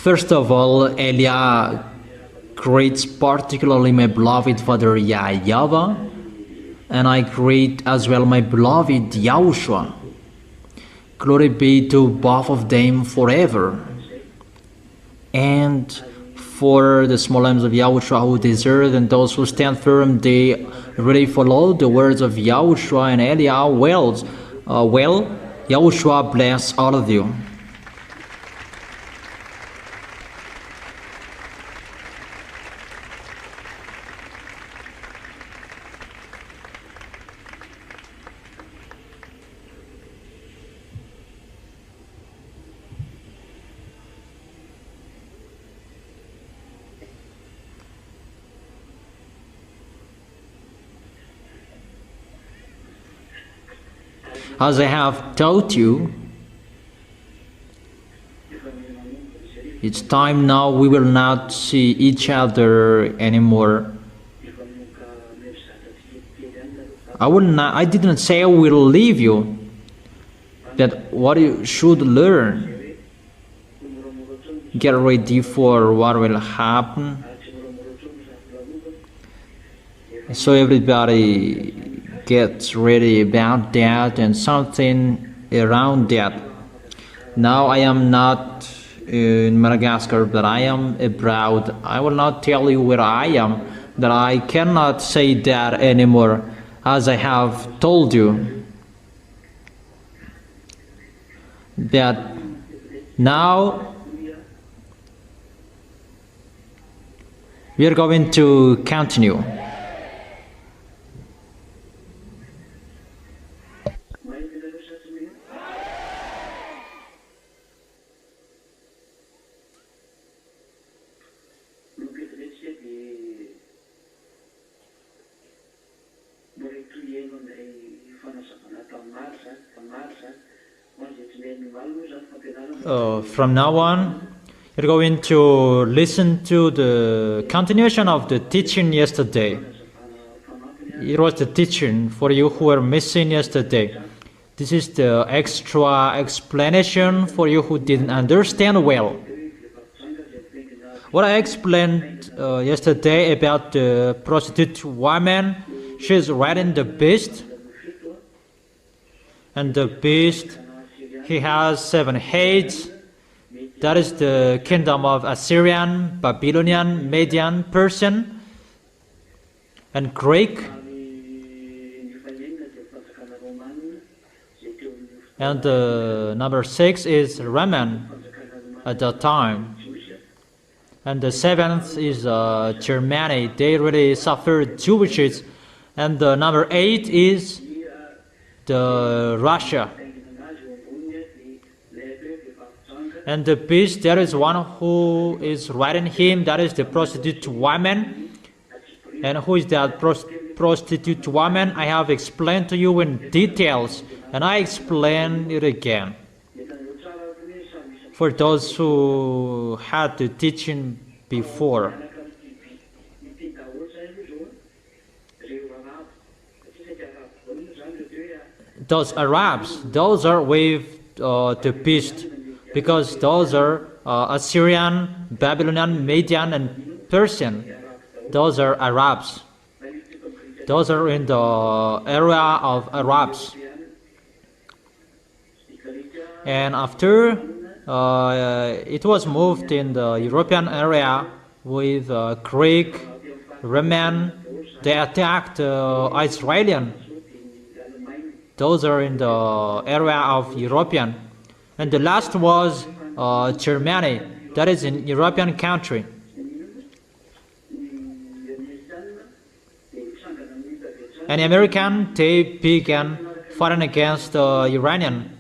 First of all, Elia greets particularly my beloved father YAHVAH, and I greet as well my beloved YAHOSHUA. Glory be to both of them forever. And for the small lambs of YAHOSHUA who desert and those who stand firm, they really follow the words of YAHOSHUA and Elia well. YAHOSHUA bless all of you. As I have taught you, it's time now we will not see each other anymore. I didn't say I will leave you, but what you should learn, get ready for what will happen. So everybody gets ready about that and something around that. Now I am not in Madagascar, but I am abroad. I will not tell you where I am, that I cannot say that anymore, as I have told you. That now we are going to continue. From now on, you're going to listen to the continuation of the teaching yesterday. It was the teaching for you who were missing yesterday. This is the extra explanation for you who didn't understand well. What I explained yesterday about the prostitute woman, she's riding the beast, and the beast, he has 7 heads. That is the kingdom of Assyrian, Babylonian, Median, Persian, and Greek. And number 6 is Roman at that time. And the 7th is Germany. They really suffered Jewishes. And the number 8 is the Russia. And the beast, there is one who is riding him, that is the prostitute woman. And who is that prostitute woman? I have explained to you in details, and I explain it again. For those who had the teaching before. Those Arabs, those are with the beast, because those are Assyrian, Babylonian, Median, and Persian. Those are Arabs. Those are in the area of Arabs. And after it was moved in the European area with Greek, Roman, they attacked Israelian. Those are in the area of European. And the last was Germany, that is in European country. And American, they began fighting against the Iranian.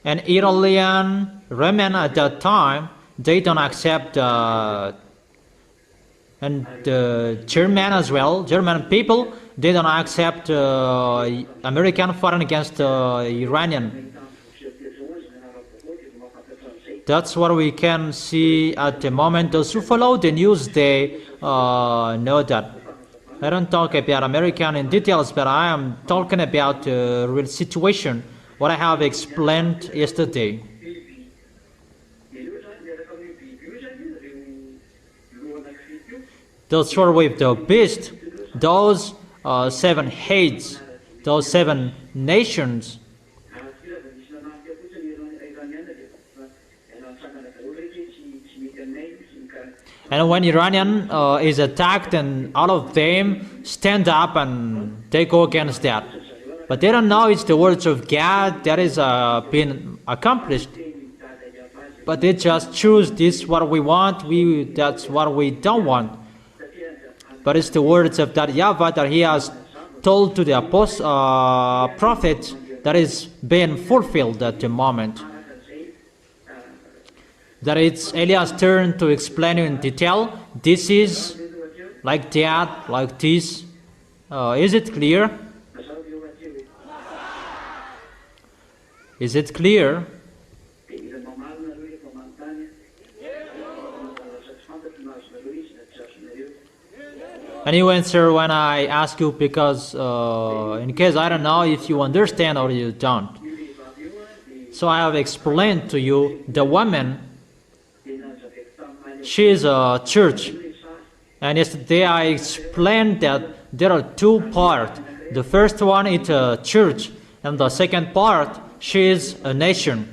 And Italian, Roman at that time, they don't accept, and German as well, German people, they don't accept American fighting against Iranian. That's what we can see at the moment. Those who follow the news, they know that. I don't talk about American in details, but I am talking about the real situation what I have explained yesterday. The story with the beast, those 7 heads, those 7 nations. And when Iranian is attacked, and all of them stand up and they go against that. But they don't know it's the words of God that is been accomplished. But they just choose this what we want, that's what we don't want. But it's the words of that YAHVAH that he has told to the prophet that is being fulfilled at the moment. That it's Eliah's turn to explain in detail. This is like that, like this. Is it clear? Is it clear? And you answer when I ask you, because in case I don't know if you understand or you don't. So I have explained to you the woman. She is a church. And yesterday I explained that there are 2 parts. The first one is a church, and the second part, she is a nation.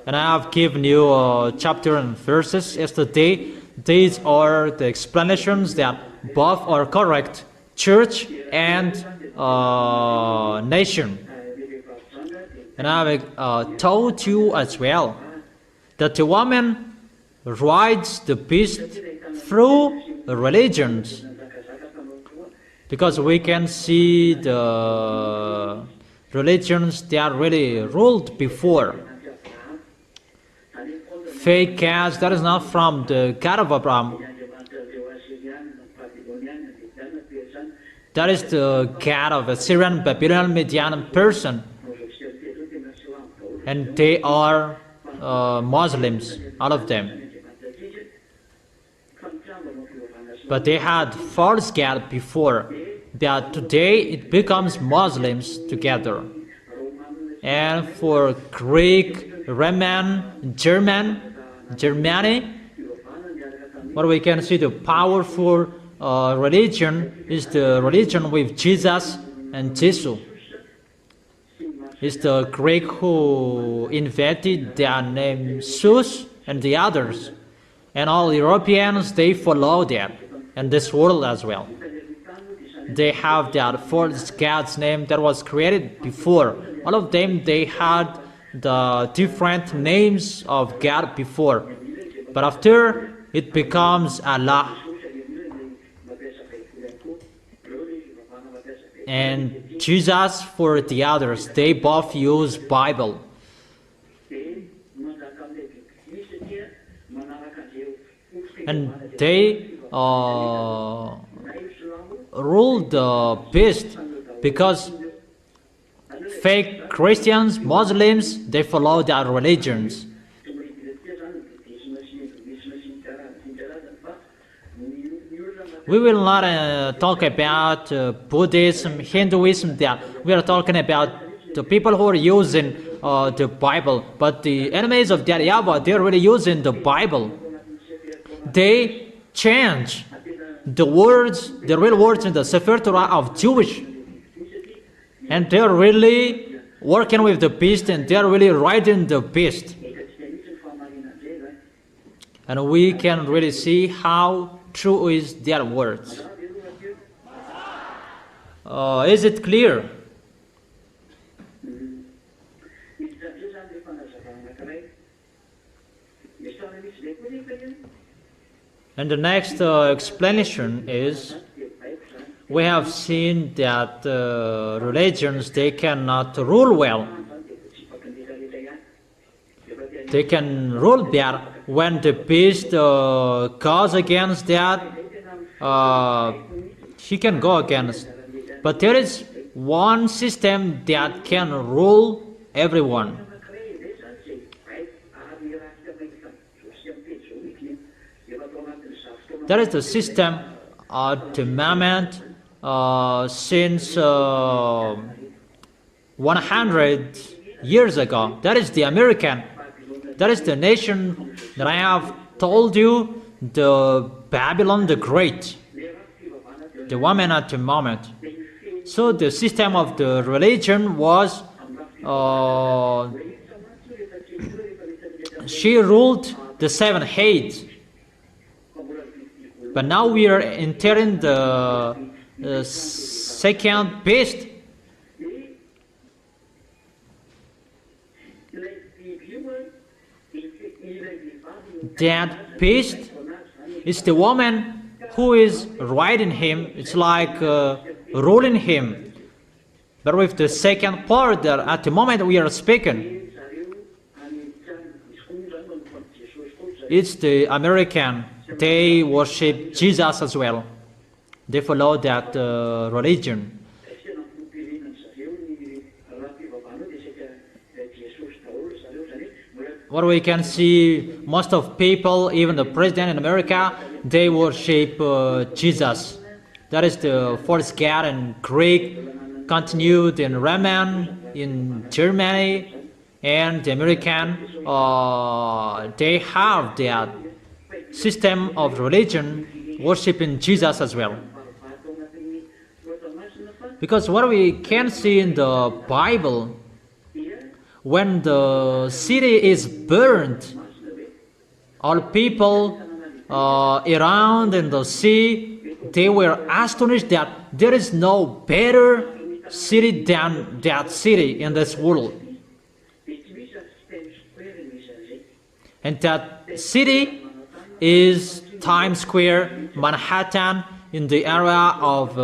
And I have given you a chapter and verses yesterday. These are the explanations that both are correct, church and nation. And I have told you as well that the woman rides the beast through religions, because we can see the religions that really ruled before. Fake gods, that is not from the God of Abraham. That is the God of Assyrian, Babylonian, Median, Persian. And they are Muslims, all of them. But they had false god before. That today it becomes Muslims together. And for Greek, Roman, Germany, what we can see, the powerful religion is the religion with Jesus and Jesus. It's the Greek who invented their name Zeus and the others. And all Europeans, they follow that. And this world as well. They have that false god's name that was created before. All of them, they had the different names of God before. But after, it becomes Allah. And Jesus for the others, they both use Bible. And they rule the beast, because fake Christians, Muslims, they follow their religions. We will not talk about Buddhism, Hinduism, that we are talking about the people who are using the Bible. But the enemies of that YAHVAH, they are really using the Bible. They change the words, the real words in the Sefer Torah of Jewish. And they are really working with the beast, and they are really riding the beast. And we can really see how true is their words. Is it clear? And the next explanation is, we have seen that religions, they cannot rule well. They can rule bad. When the beast goes against that, he can go against. But there is one system that can rule everyone. That is the system at the moment since 100 years ago. That is the American. That is the nation that I have told you, the Babylon the Great, the woman at the moment. So the system of the religion was, she ruled the 7 heads. But now we are entering the second beast. That beast is the woman who is riding him. It's like ruling him. But with the second part, that at the moment we are speaking, it's the American. They worship Jesus as well. They follow that religion. What we can see, most of people, even the president in America, they worship Jesus. That is the first God in Greek, continued in Roman, in Germany, and the American. They have that system of religion worshiping Jesus as well. Because what we can see in the Bible, when the city is burned, all people around in the sea, they were astonished that there is no better city than that city in this world. And that city is Times Square, Manhattan, in the area of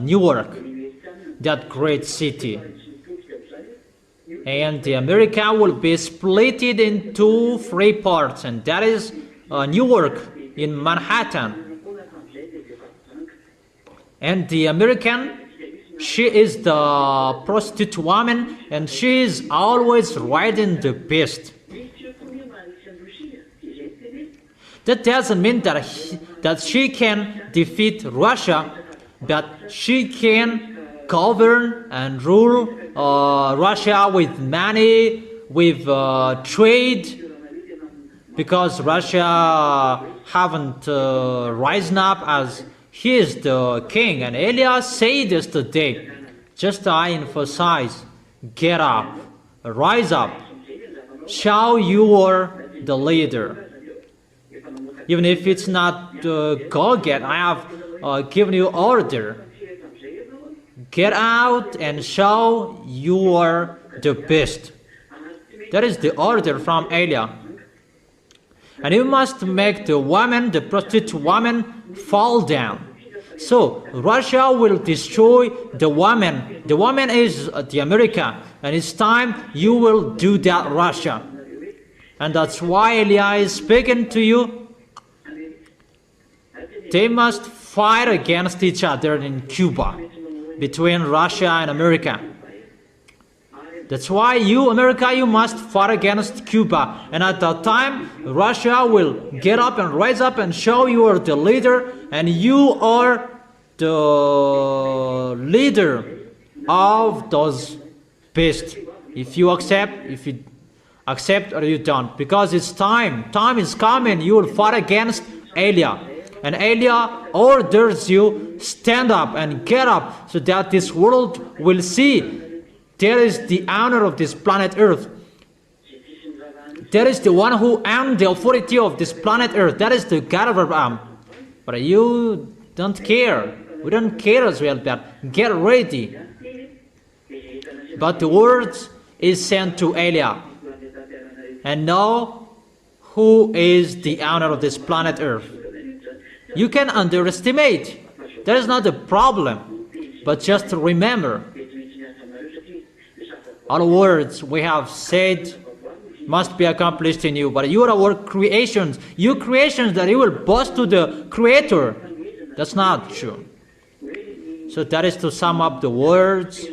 Newark, that great city. And the America will be split into 3 parts, and that is Newark in Manhattan. And the American, she is the prostitute woman, and she is always riding the beast. That doesn't mean that she can defeat Russia, but she can govern and rule Russia with money, with trade, because Russia haven't risen up as he is the king. And Elias said this today, just I emphasize, get up, rise up, show you are the leader. Even if it's not go get, I have given you order. Get out and show you are the best. That is the order from Elias. And you must make the woman, the prostitute woman, fall down. So Russia will destroy the woman. The woman is the America, and it's time you will do that, Russia. And that's why Elias is speaking to you. They must fight against each other in Cuba, between Russia and America. That's why you, America, you must fight against Cuba. And at that time, Russia will get up and rise up and show you are the leader, and you are the leader of those beasts. If you accept or you don't. Because it's time. Time is coming. You will fight against Elias. And Elias orders you, stand up and get up, so that this world will see there is the owner of this planet Earth. There is the one who owns the authority of this planet Earth. That is the God of Abraham. But you don't care. We don't care as well, but get ready. But the word is sent to Elias. And know who is the owner of this planet Earth. You can underestimate. That is not a problem. But just remember, all words we have said must be accomplished in you. But you are our creations. You creations that you will boast to the Creator. That's not true. So that is to sum up the words.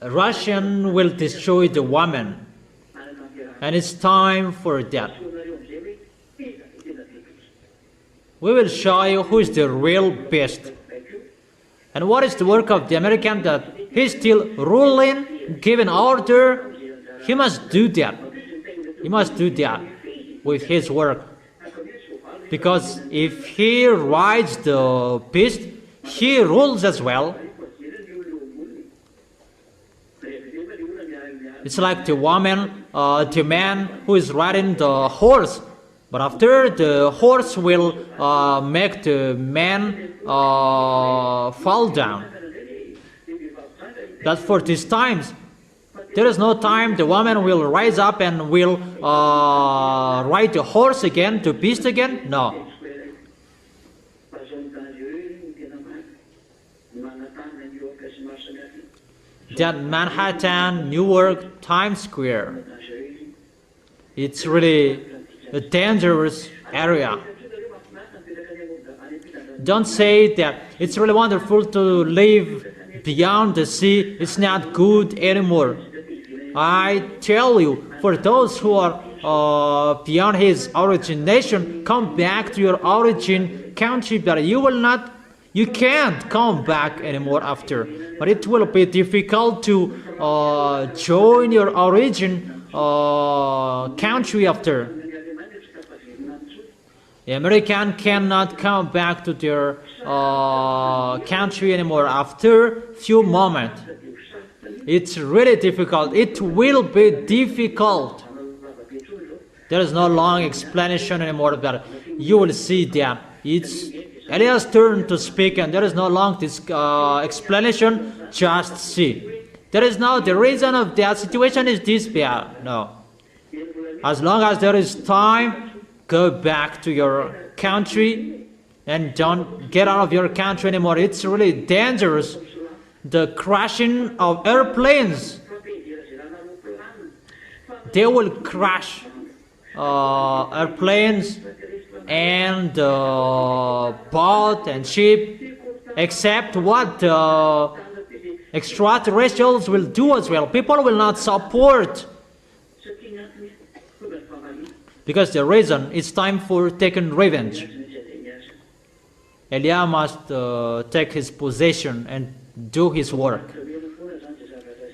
Russian will destroy the woman. And it's time for that. We will show you who is the real best. And what is the work of the American? That he's still ruling, giving order. He must do that. He must do that with his work. Because if he rides the beast, he rules as well. It's like the woman, the man who is riding the horse. But after, the horse will make the man fall down. But for these times, there is no time. The woman will rise up and will ride the horse again, the beast again. No. That Manhattan, Newark, Times Square, it's really a dangerous area. Don't say that it's really wonderful to live beyond the sea. It's not good anymore. I tell you, for those who are beyond his origination, come back to your origin country, but you can't come back anymore after. But it will be difficult to join your origin country after. The American cannot come back to their country anymore after few moments. It's really difficult. It will be difficult. There is no long explanation anymore, but you will see that it's Eliah's turn to speak, and there is no long explanation. Just see. There is no, the reason of that situation is this bad. No. As long as there is time, go back to your country and don't get out of your country anymore. It's really dangerous. The crashing of airplanes, they will crash airplanes and boat and ship, except what extraterrestrials will do as well. People will not support, because the reason it's time for taking revenge. Eliah must take his possession and do his work.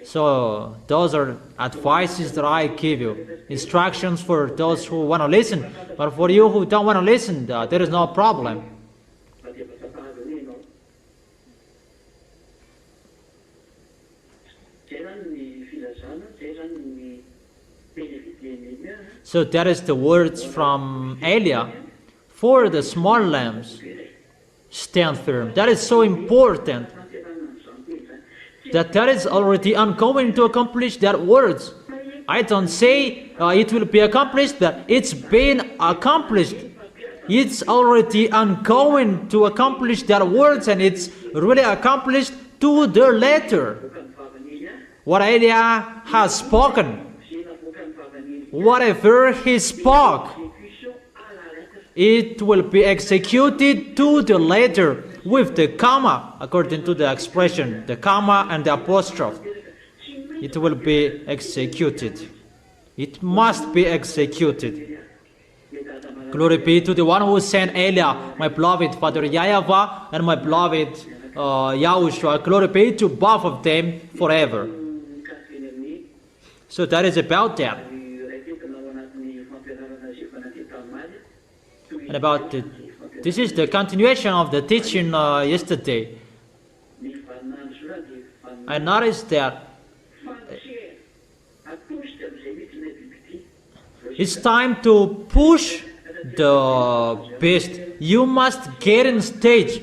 So those are advices that I give you, instructions for those who want to listen. But for you who don't want to listen, there is no problem. So that is the words from Eliah. For the small lambs, stand firm. That is so important. That is already ongoing to accomplish that words. I don't say it will be accomplished, but it's been accomplished. It's already ongoing to accomplish that words, and it's really accomplished to the letter. What Eliah has spoken, whatever he spoke, it will be executed to the letter, with the comma, according to the expression, the comma and the apostrophe. It will be executed. It must be executed. Glory be to the one who sent Eliah, my beloved Father YAHVAH, and my beloved YAHOSHUA. Glory be to both of them forever. So that is about that. And about this is the continuation of the teaching yesterday. I noticed that it's time to push the beast. You must get in stage.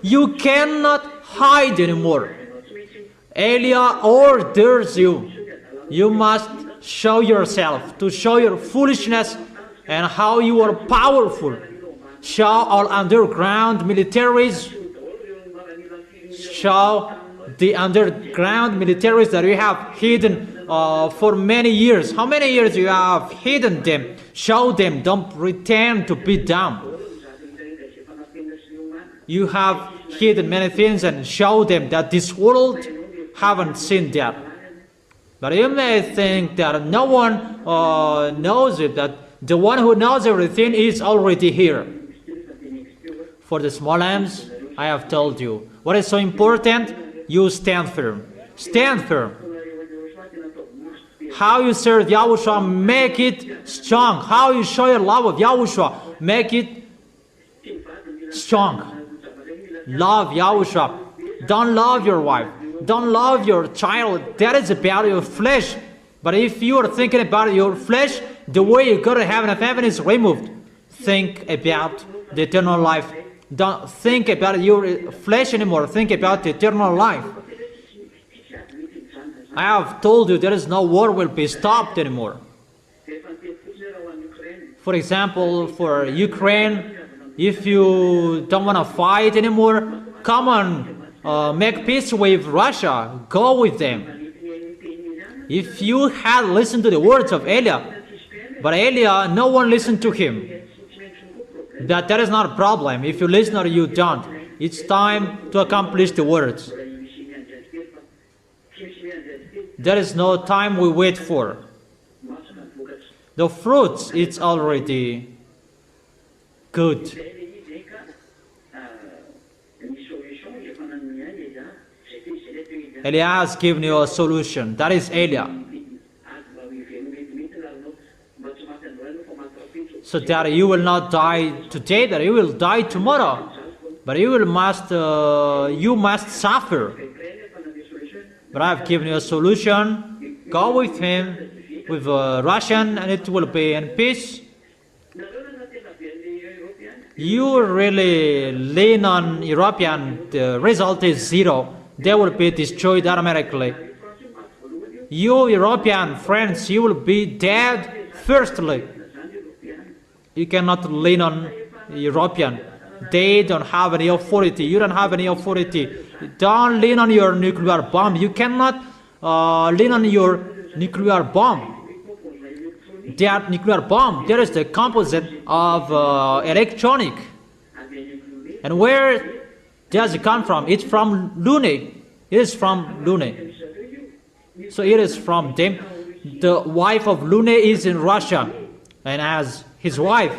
You cannot hide anymore. Eliah orders you. You must show yourself, to show your foolishness and how you are powerful. Show all underground militaries. Show the underground militaries that you have hidden for many years. How many years you have hidden them? Show them. Don't pretend to be dumb. You have hidden many things, and show them that this world haven't seen that. But you may think that no one knows it, that the one who knows everything is already here. For the small lambs, I have told you. What is so important? You stand firm. Stand firm. How you serve Yahushua, make it strong. How you show your love of Yahushua, make it strong. Love Yahushua. Don't love your wife. Don't love your child. That is about your flesh. But if you are thinking about your flesh, the way you go to heaven, if heaven is removed, think about the eternal life. Don't think about your flesh anymore. Think about the eternal life. I have told you there is no war will be stopped anymore. For example, for Ukraine, if you don't want to fight anymore, come on, make peace with Russia. Go with them. If you had listened to the words of Eliah, but Eliah, no one listened to him. That is not a problem. If you listen or you don't, it's time to accomplish the words. There is no time we wait for. The fruits, it's already good. Eliah has given you a solution. That is Eliah. So that you will not die today, that you will die tomorrow. But you must suffer. But I have given you a solution. Go with him, with Russian, and it will be in peace. You really lean on European, the result is zero. They will be destroyed automatically. You European friends, you will be dead firstly. You cannot lean on European. They don't have any authority. You don't have any authority. Don't lean on your nuclear bomb. You cannot lean on your nuclear bomb. That nuclear bomb, there is the composite of electronic. And where does it come from? It's from Lune. It is from Lune. So it is from them. The wife of Lune is in Russia. And as his wife,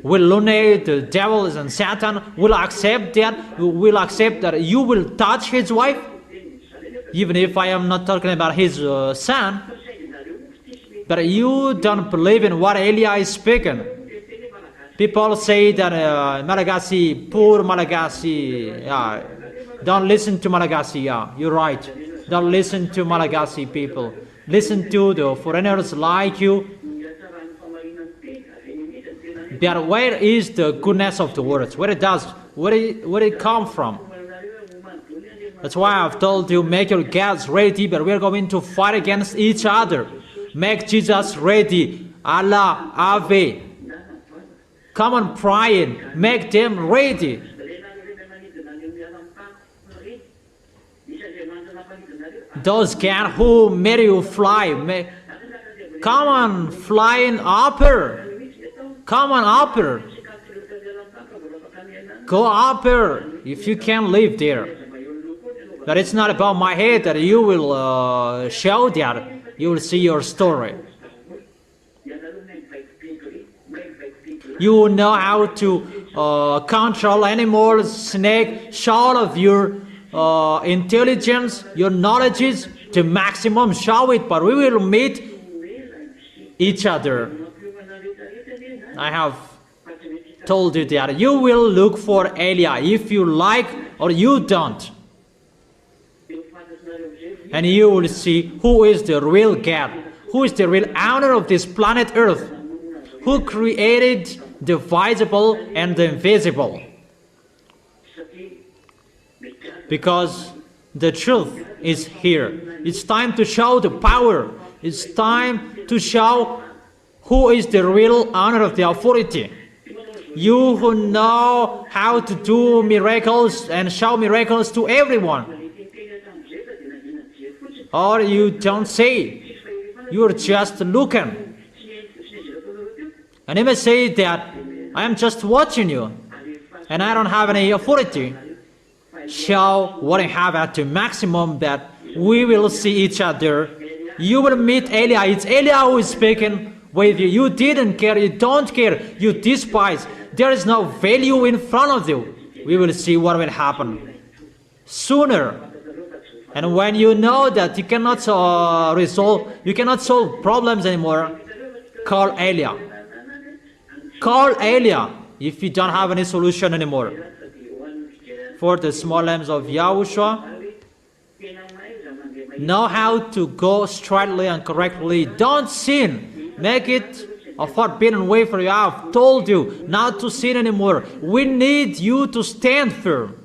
will Lune, the devil and Satan, will accept that you will touch his wife? Even if I am not talking about his son. But you don't believe in what Eliah is speaking. People say that Malagasy, poor Malagasy, don't listen to Malagasy, you're right. Don't listen to Malagasy people. Listen to the foreigners like you. But where is the goodness of the words? Where it come from? That's why I've told you, make your gods ready, but we're going to fight against each other. Make Jesus ready. Allah, Ave. Come on, praying. Make them ready. Those cats who made you fly, come on, flying upper. Come on, upper. Go upper if you can live there. But it's not about my head that you will show that. You will see your story. You know how to control animals, snake, show all of your intelligence, your knowledge is to maximum, show it, but we will meet each other. I have told you that you will look for Eliah if you like or you don't. And you will see who is the real God, who is the real owner of this planet Earth, who created the visible and the invisible. Because the truth is here. It's time to show the power. It's time to show who is the real owner of the authority. You who know how to do miracles and show miracles to everyone. Or you don't say, you're just looking. And you may say that I am just watching you and I don't have any authority. Show what I have at the maximum that we will see each other. You will meet Eliah. It's Eliah who is speaking with you. You didn't care, you don't care, you despise. There is no value in front of you. we will see what will happen sooner. And when you know that you cannot solve problems anymore, call Elia. Call Elia if you don't have any solution anymore. For the small lambs of Yahushua, know how to go straightly and correctly. Don't sin. Make it a forbidden way for you. I have told you not to sin anymore. We need you to stand firm.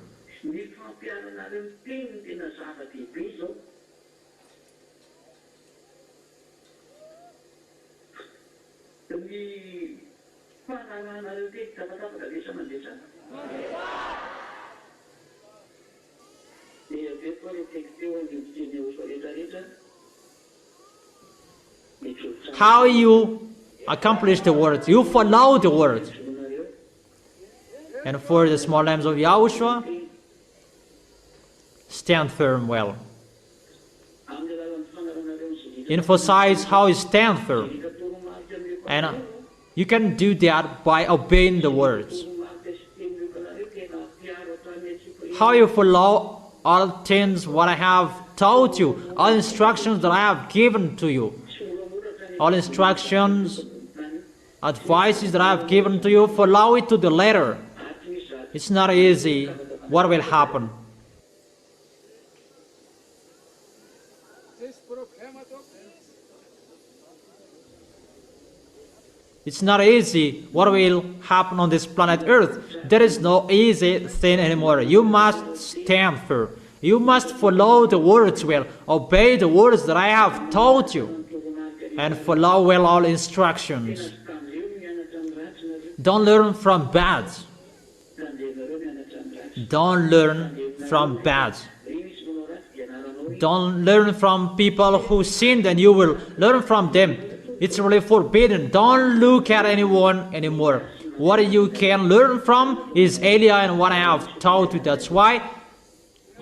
How you accomplish the words? You follow the words. And for the small lambs of Yahushua, stand firm well. Emphasize how you stand firm. And you can do that by obeying the words. How you follow all things what I have taught you, all instructions that I have given to you, all instructions, advices that I have given to you, follow it to the letter. It's not easy. What will happen? It's not easy. What will happen on this planet Earth? There is no easy thing anymore. You must stand firm. You must follow the words well. Obey the words that I have taught you. And follow well all instructions. Don't learn from bad. Don't learn from bad. Don't learn from people who sinned and you will learn from them. It's really forbidden. Don't look at anyone anymore. What you can learn from is Elia and what I have taught you. That's why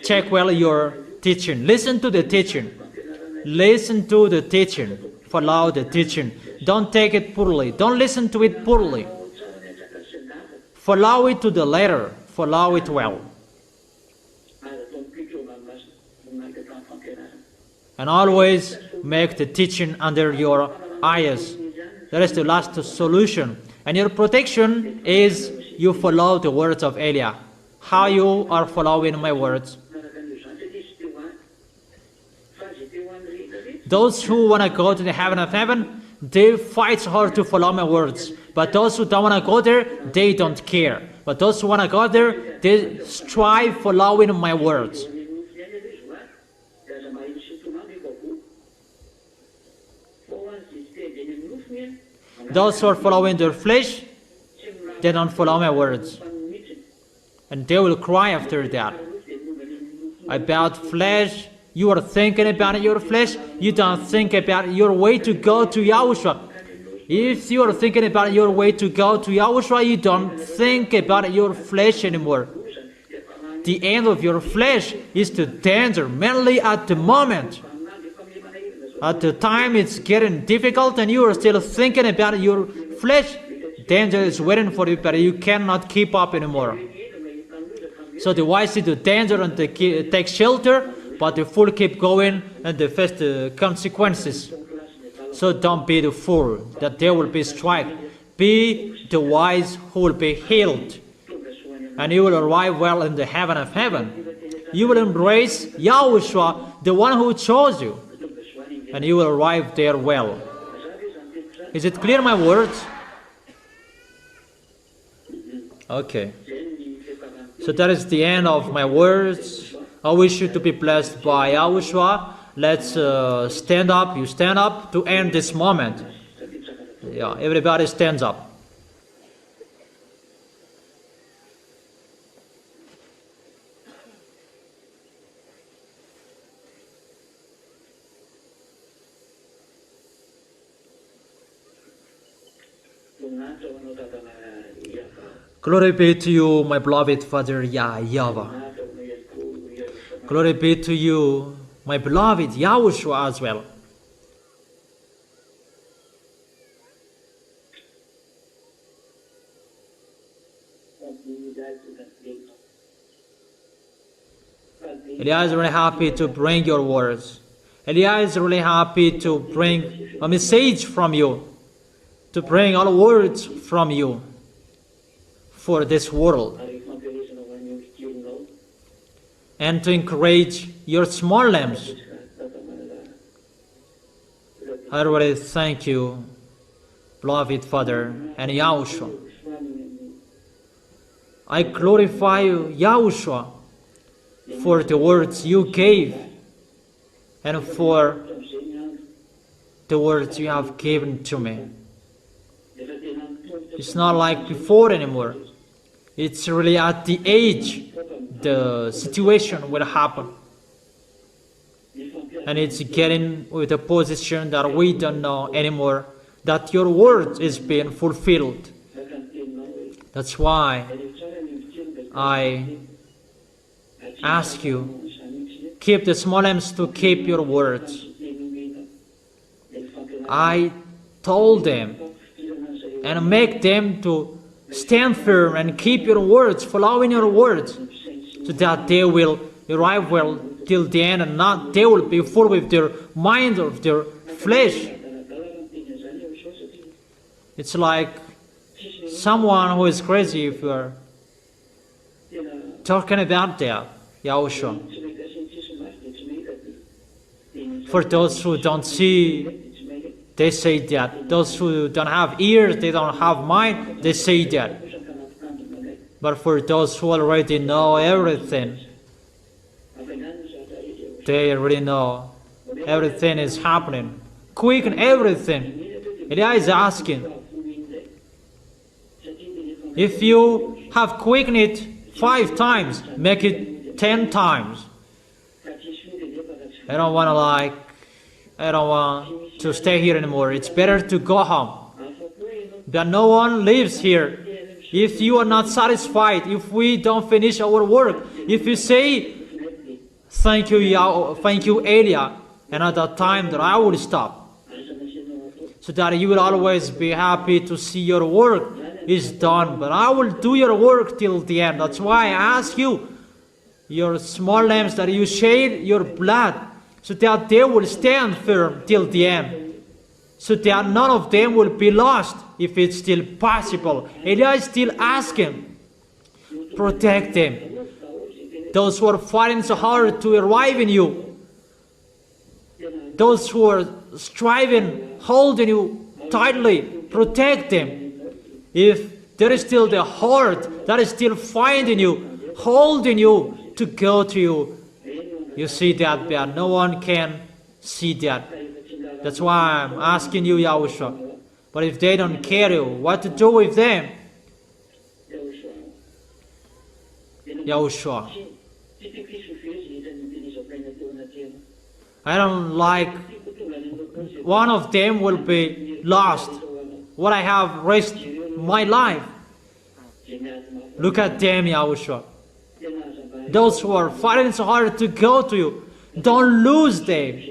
check well your teaching. Listen to the teaching. Listen to the teaching. Follow the teaching. Don't take it poorly. Don't listen to it poorly. Follow it to the letter. Follow it well. And always make the teaching under your eyes. That is the last solution. And your protection is you follow the words of Elia. How you are following my words? Those who want to go to the heaven of heaven, they fight hard to follow my words. But those who don't want to go there, they don't care. But those who want to go there, they strive following my words. Those who are following their flesh, they don't follow my words. And they will cry after that. About flesh, you are thinking about your flesh, you don't think about your way to go to Yahushua. If you are thinking about your way to go to Yahushua, you don't think about your flesh anymore. The end of your flesh is the danger, mainly at the moment. At the time it's getting difficult and you are still thinking about your flesh, danger is waiting for you, but you cannot keep up anymore. So the wise see the danger and they take shelter, but the fool keep going and they face the consequences. So don't be the fool that there will be strife. Be the wise who will be healed. And you will arrive well in the heaven of heaven. You will embrace Yahushua, the one who chose you. And you will arrive there well. Is it clear, my words? Okay. So that is the end of my words. I wish you to be blessed by Yahushua. Let's stand up. You stand up to end this moment. Yeah, everybody stands up. Glory be to you, my beloved Father YAHVAH. Glory be to you, my beloved Yahushua as well. Eliah is really happy to bring your words. Eliah is really happy to bring a message from you, to bring all words from you for this world, and to encourage your small lambs. I really thank you, beloved Father and Yahushua. I glorify you, Yahushua, for the words you gave and for the words you have given to me. It's not like before anymore. It's really at the age the situation will happen. And it's getting with a position that we don't know anymore, that your word is being fulfilled. That's why I ask you, keep the small lambs to keep your words. I told them and make them to stand firm and keep your words, following your words, so that they will arrive well till the end, and not they will be full with their mind of their flesh. It's like someone who is crazy if you are talking about that, Yahushua. For those who don't see, they say that. Those who don't have ears, they don't have mind, they say that. But for those who already know everything, they already know everything is happening. Quicken everything. Eliah is asking, if you have quickened it 5 times, make it 10 times. I don't want to stay here anymore. It's better to go home. But no one lives here. If you are not satisfied, if we don't finish our work, if you say, thank you, Eliah, and at that time that I will stop, so that you will always be happy to see your work is done. But I will do your work till the end. That's why I ask you, your small lambs, that you shed your blood, so that they will stand firm till the end, so that none of them will be lost, if it's still possible. Eliah is still asking, protect them. Those who are fighting so hard to arrive in you, those who are striving, holding you tightly, protect them. If there is still the heart that is still finding you, holding you to go to you, you see that, but no one can see that. That's why I'm asking you, Yahushua. But if they don't care you, what to do with them? Yahushua, I don't like one of them will be lost. What I have risked my life. Look at them, Yahushua. Those who are fighting so hard to go to you, don't lose them.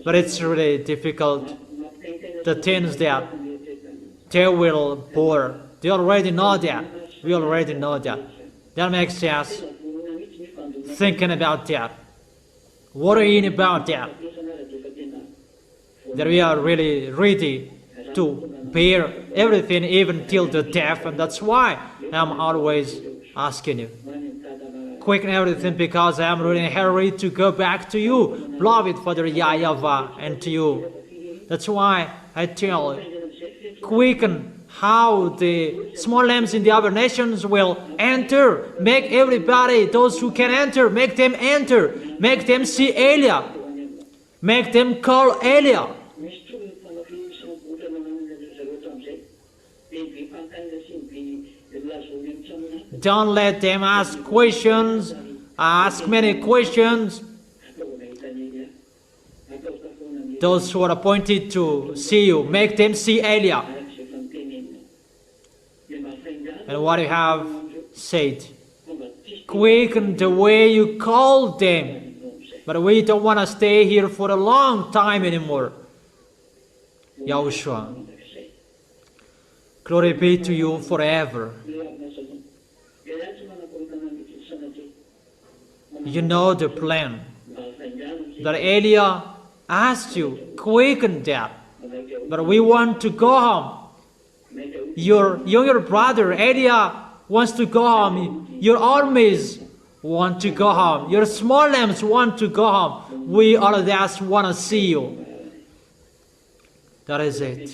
But it's really difficult. The things that they will bore, they already know that. We already know that. That makes us thinking about that, worrying about that. That we are really ready to bear everything, even till the death. And that's why I'm always asking you, quicken everything, because I'm really in a hurry to go back to you, beloved Father YAHVAH, and to you. That's why I tell you, quicken how the small lambs in the other nations will enter. Make everybody, those who can enter, make them enter. Make them see Eliah. Make them call Eliah. Don't let them ask questions, ask many questions. Those who are appointed to see you, make them see Eliah. And what you have said, quicken the way you called them. But we don't want to stay here for a long time anymore. Yahushua, glory be to you forever. You know the plan that Elia asked you, quicken that. But we want to go home. Your younger brother Elia wants to go home. Your armies want to go home. Your small lambs want to go home. We all just want to see you. That is it.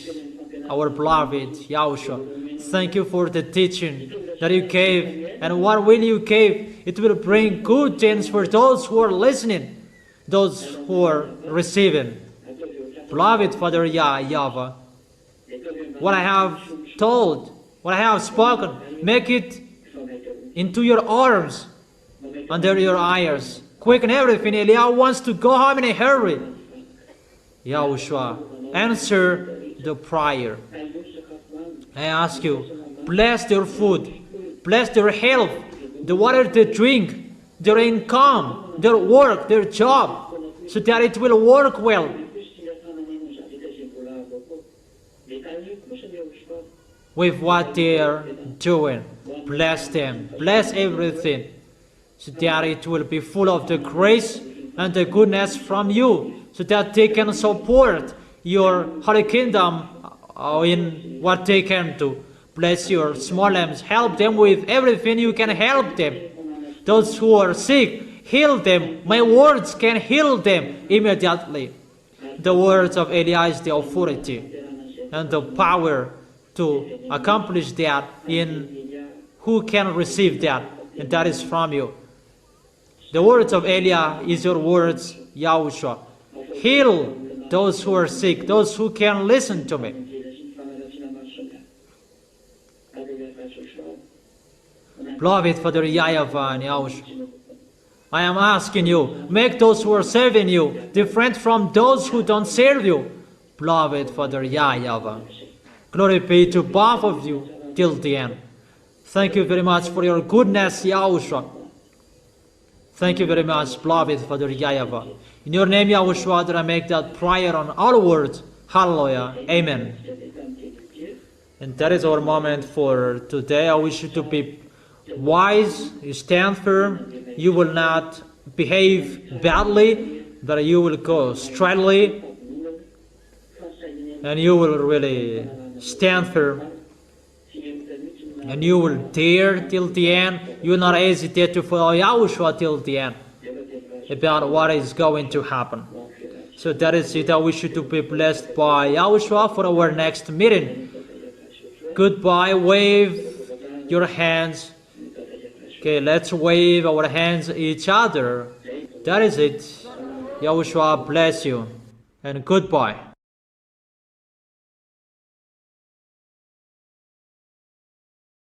Our beloved Yahushua, thank you for the teaching that you gave. And what will you give? It will bring good things for those who are listening, those who are receiving. Beloved Father YAHVAH, what I have told, what I have spoken, make it into your arms, under your eyes. Quicken everything. Elia wants to go home in a hurry. Yahushua, answer the prayer. I ask you, bless their food, bless their health, the water they drink, their income, their work, their job, so that it will work well. With what they are doing, bless them, bless everything, so that it will be full of the grace and the goodness from you, so that they can support your Holy Kingdom in what they can do. Bless your small lambs, help them with everything you can help them. Those who are sick, heal them. My words can heal them immediately. The words of Elia is the authority and the power to accomplish that in who can receive that, and that is from you. The words of Elia is your words, Yahushua. Heal those who are sick, those who can listen to me. Beloved Father YAHVAH and Yahushua, I am asking you, make those who are serving you different from those who don't serve you. Beloved Father YAHVAH, glory be to both of you till the end. Thank you very much for your goodness, Yahushua. Thank you very much, beloved Father YAHVAH. In your name, Yahushua, that I make that prayer on all words. Hallelujah. Amen. And that is our moment for today. I wish you to be wise, you stand firm, you will not behave badly, but you will go straightly, and you will really stand firm, and you will dare till the end. You will not hesitate to follow Yahushua till the end about what is going to happen. So that is it. I wish you to be blessed by Yahushua for our next meeting. Goodbye. Wave your hands. Okay, let's wave our hands at each other. That is it. Yahushua bless you, and goodbye.